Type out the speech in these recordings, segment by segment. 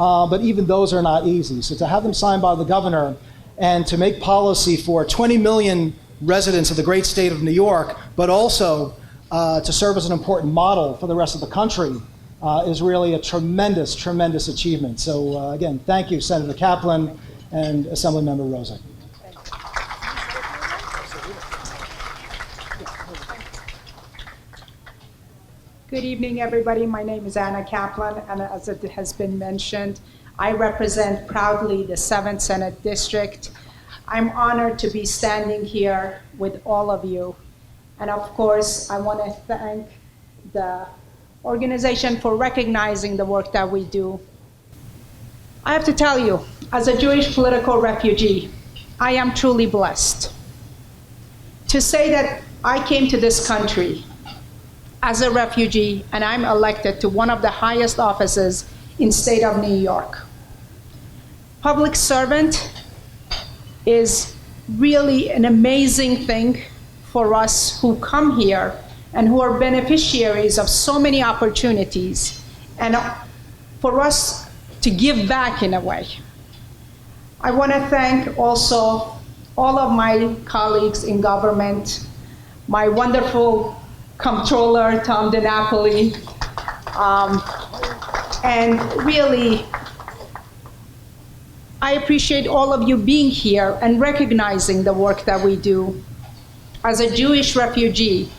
but even those are not easy. So to have them signed by the governor and to make policy for 20 million residents of the great state of New York, but also to serve as an important model for the rest of the country is really a tremendous, tremendous achievement. So again, thank you, Senator Kaplan and Assemblymember Rozek. Good evening, everybody. My name is Anna Kaplan, and as it has been mentioned, I represent proudly the 7th Senate District. I'm honored to be standing here with all of you. And of course, I want to thank the organization for recognizing the work that we do. I have to tell you, as a Jewish political refugee, I am truly blessed. To say that I came to this country as a refugee, and I'm elected to one of the highest offices in state of New York. Public servant is really an amazing thing for us who come here and who are beneficiaries of so many opportunities, and for us to give back in a way. I want to thank also all of my colleagues in government, my wonderful Comptroller, Tom DiNapoli, and really, I appreciate all of you being here and recognizing the work that we do. As a Jewish refugee,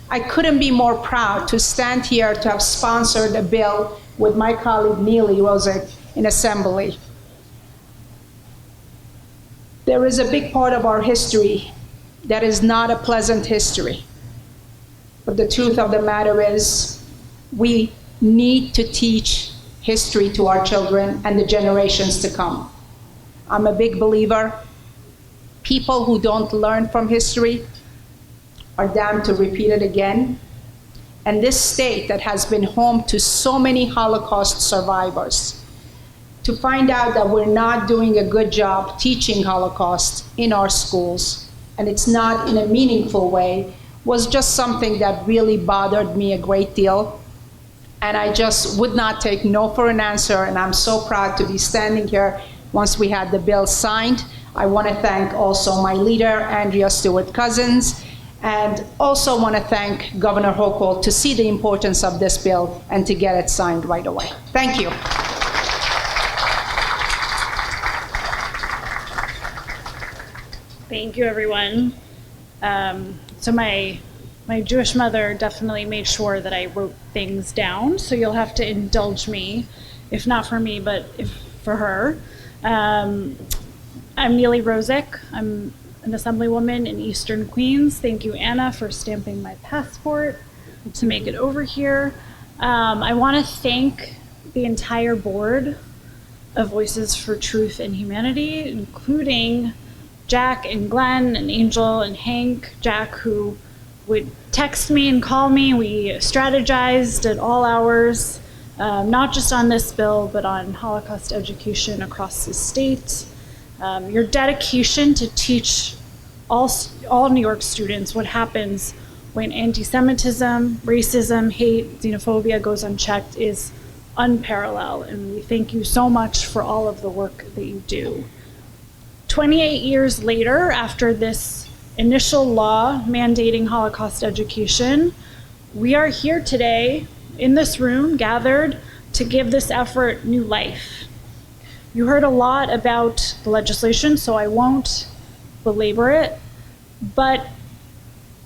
I couldn't be more proud to stand here to have sponsored a bill with my colleague Neely Rozek in Assembly. There is a big part of our history that is not a pleasant history. But the truth of the matter is, we need to teach history to our children and the generations to come. I'm a big believer. People who don't learn from history are damned to repeat it again. And this state that has been home to so many Holocaust survivors, to find out that we're not doing a good job teaching Holocaust in our schools, and it's not in a meaningful way, was just something that really bothered me a great deal. And I just would not take no for an answer, and I'm so proud to be standing here once we had the bill signed. I want to thank also my leader, Andrea Stewart-Cousins, and also want to thank Governor Hochul to see the importance of this bill and to get it signed right away. Thank you. Thank you, everyone. So my Jewish mother definitely made sure that I wrote things down, so you'll have to indulge me, if not for me, but for her. I'm Neely Rozek. I'm an assemblywoman in Eastern Queens. Thank you, Anna, for stamping my passport to make it over here. I want to thank the entire board of Voices for Truth and Humanity, including Jack and Glenn and Angel and Hank. Jack, who would text me and call me. We strategized at all hours, not just on this bill, but on Holocaust education across the state. Your dedication to teach all New York students what happens when anti-Semitism, racism, hate, xenophobia goes unchecked is unparalleled, and we thank you so much for all of the work that you do. 28 years later, after this initial law mandating Holocaust education, we are here today in this room, gathered to give this effort new life. You heard a lot about the legislation, so I won't belabor it, but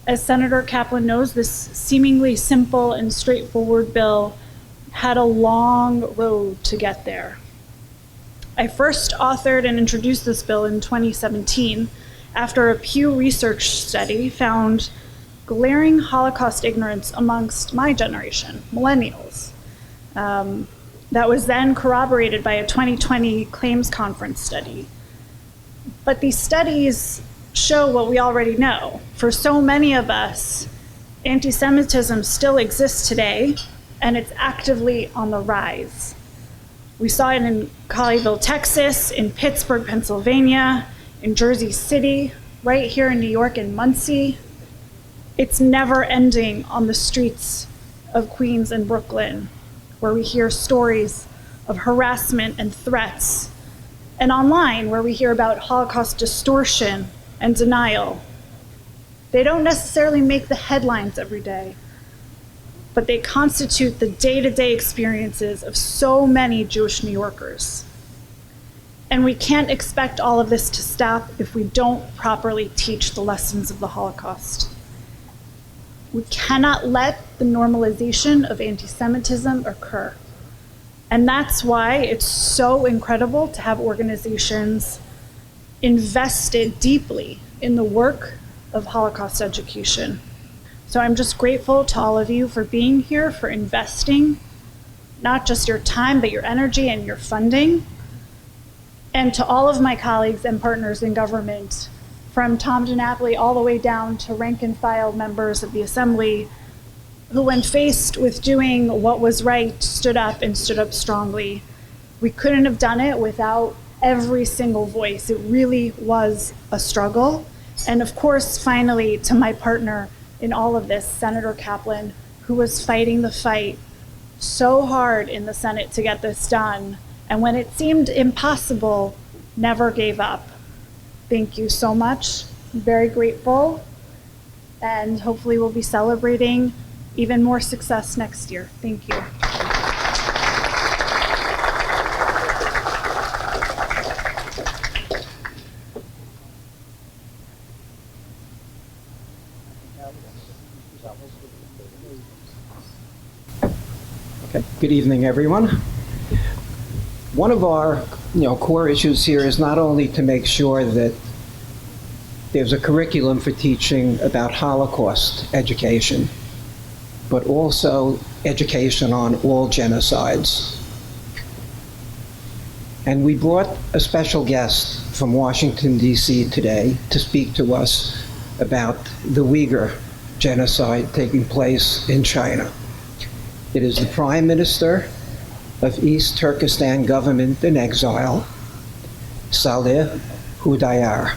as Senator Kaplan knows, this seemingly simple and straightforward bill had a long road to get there. I first authored and introduced this bill in 2017 after a Pew Research study found glaring Holocaust ignorance amongst my generation, millennials. That was then corroborated by a 2020 Claims Conference study. But these studies show what we already know. For so many of us, anti-Semitism still exists today, and it's actively on the rise. We saw it in Colleyville, Texas, in Pittsburgh, Pennsylvania, in Jersey City, right here in New York, in Muncie. It's never ending on the streets of Queens and Brooklyn, where we hear stories of harassment and threats, and online where we hear about Holocaust distortion and denial. They don't necessarily make the headlines every day, but they constitute the day-to-day experiences of so many Jewish New Yorkers. And we can't expect all of this to stop if we don't properly teach the lessons of the Holocaust. We cannot let the normalization of anti-Semitism occur. And that's why it's so incredible to have organizations invested deeply in the work of Holocaust education. So I'm just grateful to all of you for being here, for investing not just your time, but your energy and your funding. And to all of my colleagues and partners in government, from Tom DiNapoli all the way down to rank and file members of the Assembly, who when faced with doing what was right, stood up and stood up strongly. We couldn't have done it without every single voice. It really was a struggle. And of course, finally, to my partner in all of this, Senator Kaplan, who was fighting the fight so hard in the Senate to get this done, and when it seemed impossible, never gave up. Thank you so much. I'm very grateful, and hopefully we'll be celebrating even more success next year. Thank you. Okay. Good evening, everyone. One of our core issues here is not only to make sure that there's a curriculum for teaching about Holocaust education, but also education on all genocides. And we brought a special guest from Washington, D.C. today to speak to us about the Uyghur genocide taking place in China. It is the Prime Minister of East Turkestan government in exile, Salih Hudayar.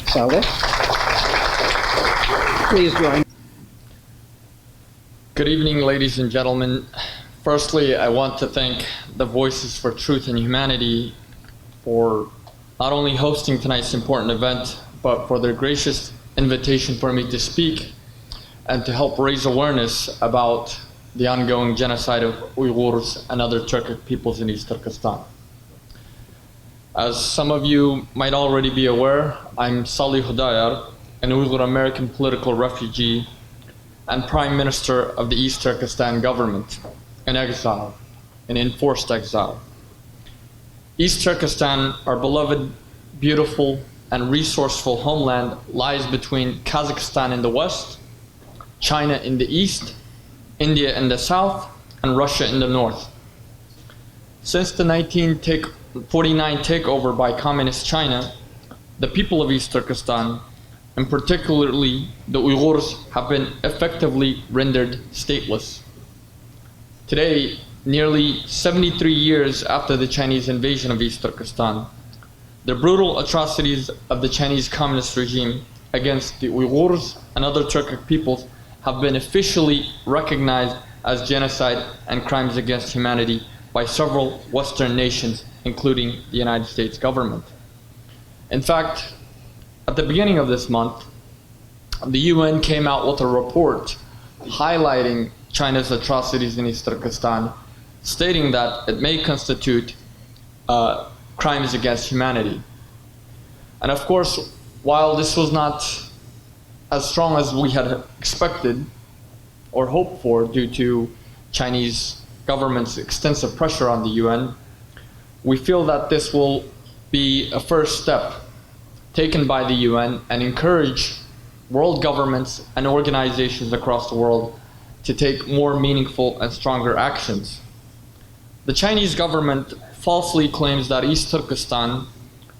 Salih, please join. Good evening, ladies and gentlemen. Firstly, I want to thank the Voices for Truth and Humanity for not only hosting tonight's important event, but for their gracious invitation for me to speak and to help raise awareness about the ongoing genocide of Uyghurs and other Turkic peoples in East Turkestan. As some of you might already be aware, I'm Salih Hudayar, an Uyghur American political refugee and Prime Minister of the East Turkestan government in exile, in enforced exile. East Turkestan, our beloved, beautiful, and resourceful homeland, lies between Kazakhstan in the west, China in the east, India in the south, and Russia in the north. Since the 1949 takeover by Communist China, the people of East Turkestan, and particularly the Uyghurs, have been effectively rendered stateless. Today, nearly 73 years after the Chinese invasion of East Turkestan, the brutal atrocities of the Chinese Communist regime against the Uyghurs and other Turkic peoples have been officially recognized as genocide and crimes against humanity by several Western nations, including the United States government. In fact, at the beginning of this month, the UN came out with a report highlighting China's atrocities in East Turkestan, stating that it may constitute crimes against humanity. And of course, while this was not as strong as we had expected or hoped for due to Chinese government's extensive pressure on the UN, we feel that this will be a first step taken by the UN and encourage world governments and organizations across the world to take more meaningful and stronger actions. The Chinese government falsely claims that East Turkestan,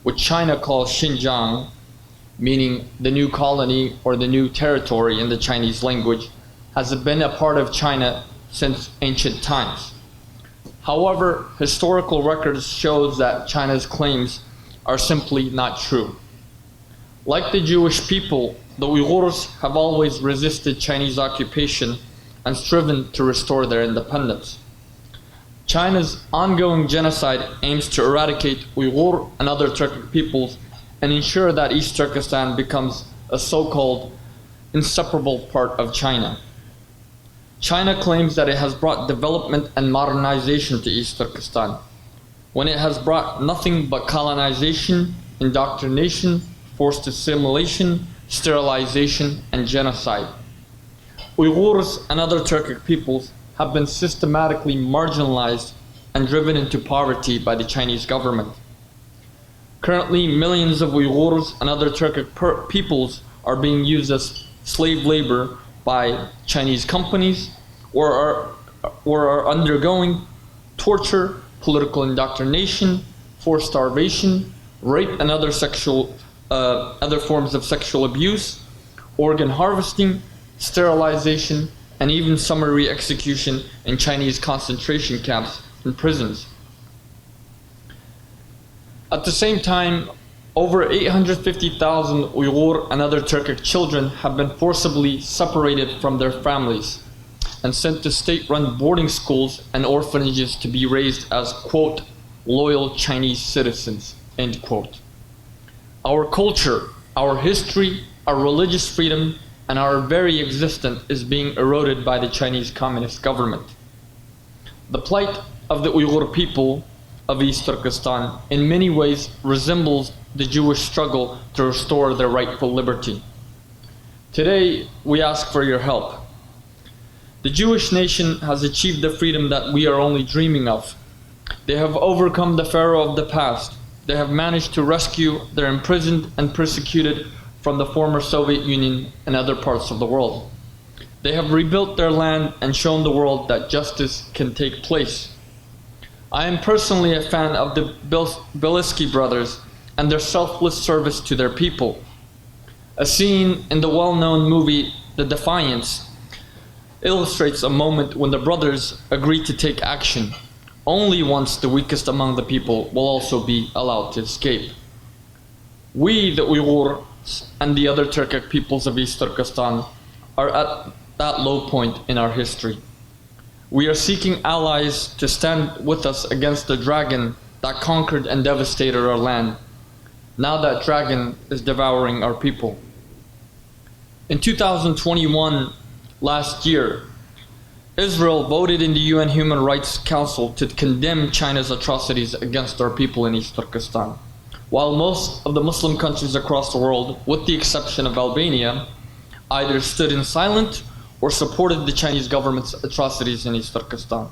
which China calls Xinjiang, meaning the new colony or the new territory in the Chinese language, has been a part of China since ancient times. However, historical records shows that China's claims are simply not true. Like the Jewish people, the Uyghurs have always resisted Chinese occupation and striven to restore their independence. China's ongoing genocide aims to eradicate Uyghur and other Turkic peoples and ensure that East Turkestan becomes a so-called inseparable part of China. China claims that it has brought development and modernization to East Turkestan, when it has brought nothing but colonization, indoctrination, forced assimilation, sterilization, and genocide. Uyghurs and other Turkic peoples have been systematically marginalized and driven into poverty by the Chinese government. Currently, millions of Uyghurs and other Turkic peoples are being used as slave labor by Chinese companies or are undergoing torture, political indoctrination, forced starvation, rape and other forms of sexual abuse, organ harvesting, sterilization, and even summary execution in Chinese concentration camps and prisons. At the same time, over 850,000 Uyghur and other Turkic children have been forcibly separated from their families and sent to state-run boarding schools and orphanages to be raised as, quote, loyal Chinese citizens, end quote. Our culture, our history, our religious freedom, and our very existence is being eroded by the Chinese Communist government. The plight of the Uyghur people of East Turkestan in many ways resembles the Jewish struggle to restore their rightful liberty. Today, we ask for your help. The Jewish nation has achieved the freedom that we are only dreaming of. They have overcome the Pharaoh of the past. They have managed to rescue their imprisoned and persecuted from the former Soviet Union and other parts of the world. They have rebuilt their land and shown the world that justice can take place. I am personally a fan of the Bielski brothers and their selfless service to their people. A scene in the well-known movie The Defiance illustrates a moment when the brothers agreed to take action. Only once the weakest among the people will also be allowed to escape. We, the Uyghurs and the other Turkic peoples of East Turkestan, are at that low point in our history. We are seeking allies to stand with us against the dragon that conquered and devastated our land. Now that dragon is devouring our people. In 2021, last year, Israel voted in the UN Human Rights Council to condemn China's atrocities against our people in East Turkestan. While most of the Muslim countries across the world, with the exception of Albania, either stood in silence or supported the Chinese government's atrocities in East Turkestan.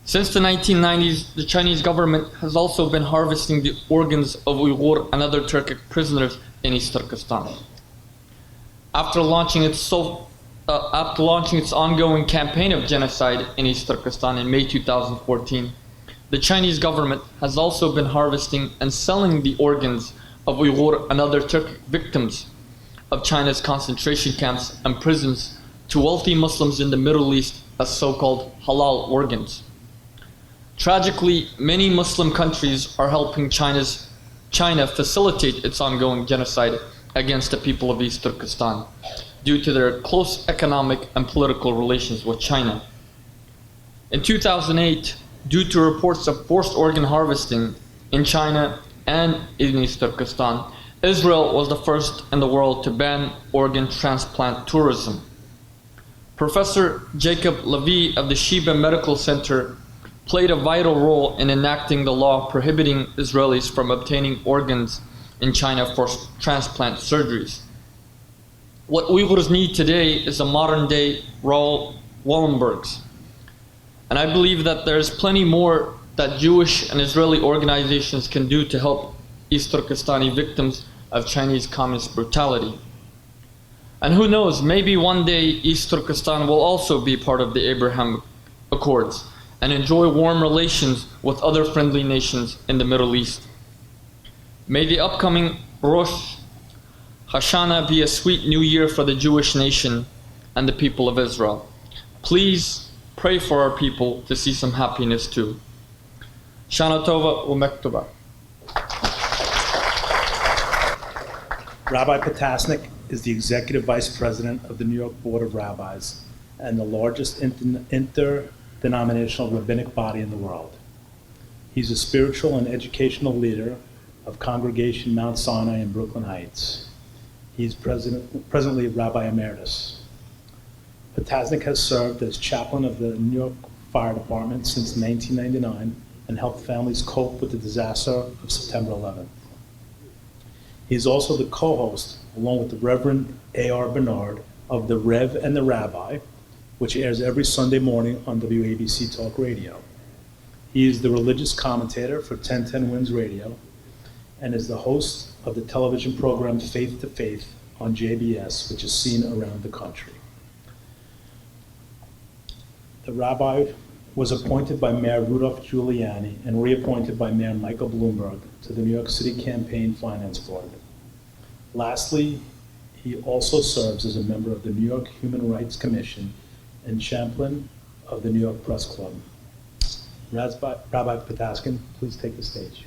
Since the 1990s, the Chinese government has also been harvesting the organs of Uyghur and other Turkic prisoners in East Turkestan. After launching its ongoing campaign of genocide in East Turkestan in May 2014, the Chinese government has also been harvesting and selling the organs of Uyghur and other Turkic victims of China's concentration camps and prisons to wealthy Muslims in the Middle East as so-called halal organs. Tragically, many Muslim countries are helping China facilitate its ongoing genocide against the people of East Turkestan due to their close economic and political relations with China. In 2008, due to reports of forced organ harvesting in China and in East Turkestan, Israel was the first in the world to ban organ transplant tourism. Professor Jacob Levy of the Sheba Medical Center played a vital role in enacting the law prohibiting Israelis from obtaining organs in China for transplant surgeries. What Uyghurs need today is a modern-day Raoul Wallenbergs. And I believe that there's plenty more that Jewish and Israeli organizations can do to help East Turkestani victims of Chinese communist brutality. And who knows, maybe one day East Turkestan will also be part of the Abraham Accords and enjoy warm relations with other friendly nations in the Middle East. May the upcoming Rosh Hashanah be a sweet new year for the Jewish nation and the people of Israel. Please pray for our people to see some happiness too. Shana Tova u'Mektuba. Rabbi Potasnik is the Executive Vice President of the New York Board of Rabbis and the largest denominational rabbinic body in the world. He's a spiritual and educational leader of Congregation Mount Sinai in Brooklyn Heights. He's presently Rabbi Emeritus. Potasnik has served as chaplain of the New York Fire Department since 1999 and helped families cope with the disaster of September 11th. He is also the co-host, along with the Reverend A.R. Bernard, of The Rev and the Rabbi, which airs every Sunday morning on WABC Talk Radio. He is the religious commentator for 1010 Winds Radio and is the host of the television program Faith to Faith on JBS, which is seen around the country. The rabbi was appointed by Mayor Rudolph Giuliani and reappointed by Mayor Michael Bloomberg to the New York City Campaign Finance Board. Lastly, he also serves as a member of the New York Human Rights Commission and chaplain of the New York Press Club. Rabbi Potaskin, please take the stage.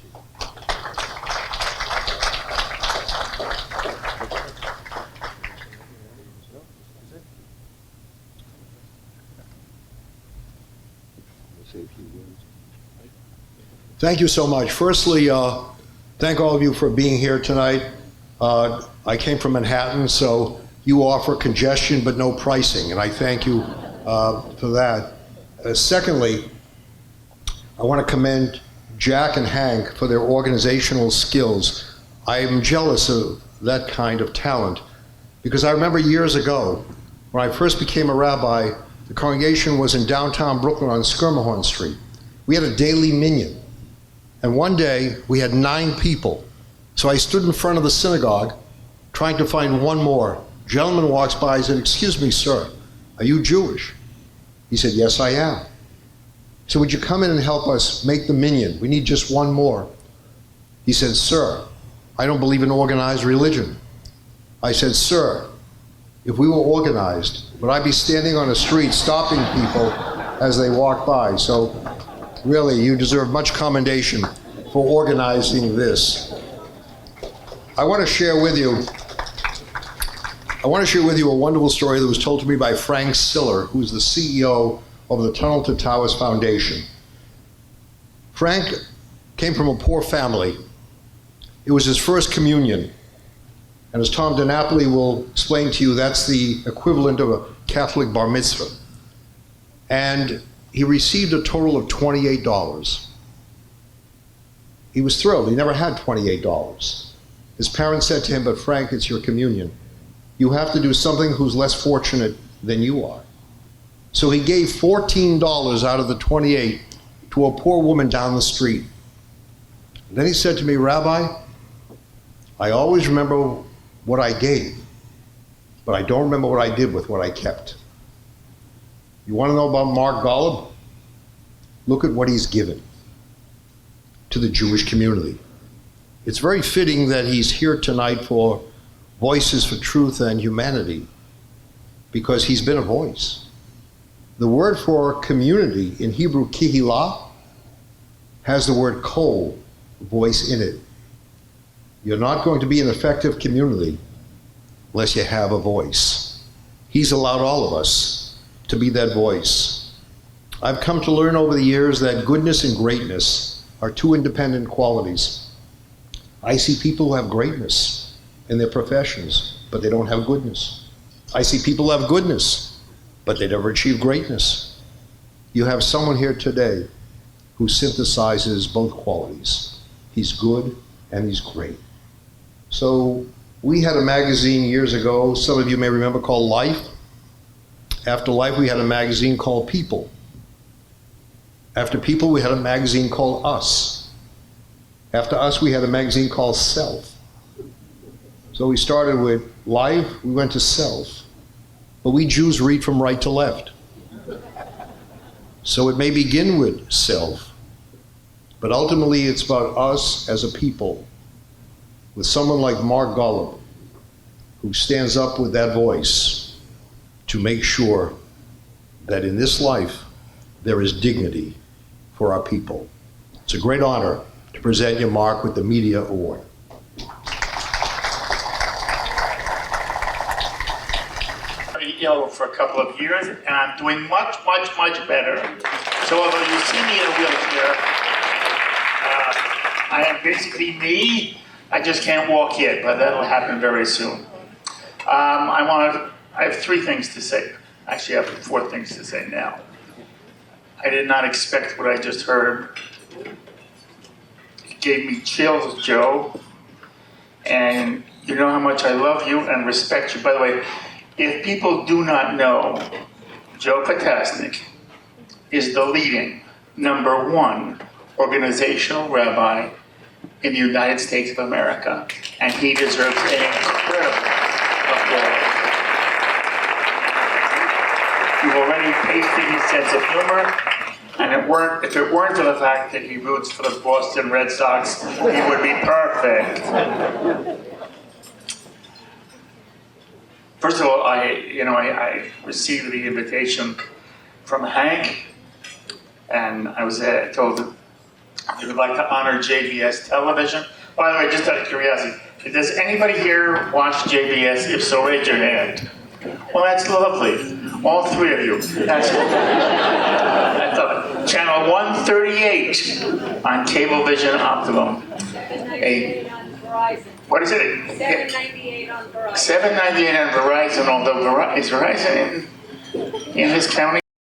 Thank you so much. Firstly, thank all of you for being here tonight. I came from Manhattan, so you offer congestion but no pricing, and I thank you for that. Secondly, I want to commend Jack and Hank for their organizational skills. I am jealous of that kind of talent because I remember years ago when I first became a rabbi, the congregation was in downtown Brooklyn on Skirmahorn Street. We had a daily minyan. And one day, we had 9 people. So I stood in front of the synagogue trying to find one more. A gentleman walks by and said, "Excuse me, sir, are you Jewish?" He said, "Yes, I am." So would you come in and help us make the minyan? We need just one more. He said, "Sir, I don't believe in organized religion." I said, "Sir, if we were organized, would I be standing on a street stopping people as they walk by?" So really, you deserve much commendation for organizing this. I want to share with you a wonderful story that was told to me by Frank Siller, who's the CEO of the Tunnel to Towers Foundation. Frank came from a poor family. It was his first communion. And as Tom DiNapoli will explain to you, that's the equivalent of a Catholic bar mitzvah. And he received a total of $28. He was thrilled. He never had $28. His parents said to him, "But Frank, it's your communion. You have to do something who's less fortunate than you are." So he gave $14 out of the 28 to a poor woman down the street. And then he said to me, "Rabbi, I always remember what I gave, but I don't remember what I did with what I kept." You want to know about Mark Golub? Look at what he's given to the Jewish community. It's very fitting that he's here tonight for Voices for Truth and Humanity, because he's been a voice. The word for community in Hebrew, kihilah, has the word kol, voice, in it. You're not going to be an effective community unless you have a voice. He's allowed all of us to be that voice. I've come to learn over the years that goodness and greatness are 2 independent qualities. I see people who have greatness in their professions, but they don't have goodness. I see people who have goodness, but they never achieve greatness. You have someone here today who synthesizes both qualities. He's good and he's great. So we had a magazine years ago, some of you may remember, called Life. After Life, we had a magazine called People. After People, we had a magazine called Us. After Us, we had a magazine called Self. So we started with Life, we went to Self. But we Jews read from right to left. So it may begin with self, but ultimately it's about us as a people, with someone like Mark Golub, who stands up with that voice to make sure that in this life there is dignity for our people. It's a great honor to present you, Mark, with the Media Award. ill for a couple of years, and I'm doing much, much, much better. So although you see me in a wheelchair, I am basically me. I just can't walk yet, but that'll happen very soon. I have 3 things to say. Actually, I have 4 things to say now. I did not expect what I just heard. It gave me chills, Joe. And you know how much I love you and respect you. By the way, if people do not know, Joe Potasnik is the leading #1 organizational rabbi in the United States of America. And he deserves an incredible applause. You've already tasted his sense of humor. And if it weren't for the fact that he roots for the Boston Red Sox, he would be perfect. First of all, I received the invitation from Hank, and I was told that we would like to honor JBS Television. By the way, just out of curiosity, does anybody here watch JBS? If so, raise your hand. Well, that's lovely. All 3 of you. That's Channel 138 on Cablevision Optimum. What is it? $7.98 on Verizon. $7.98 on Verizon, although is Verizon in this county?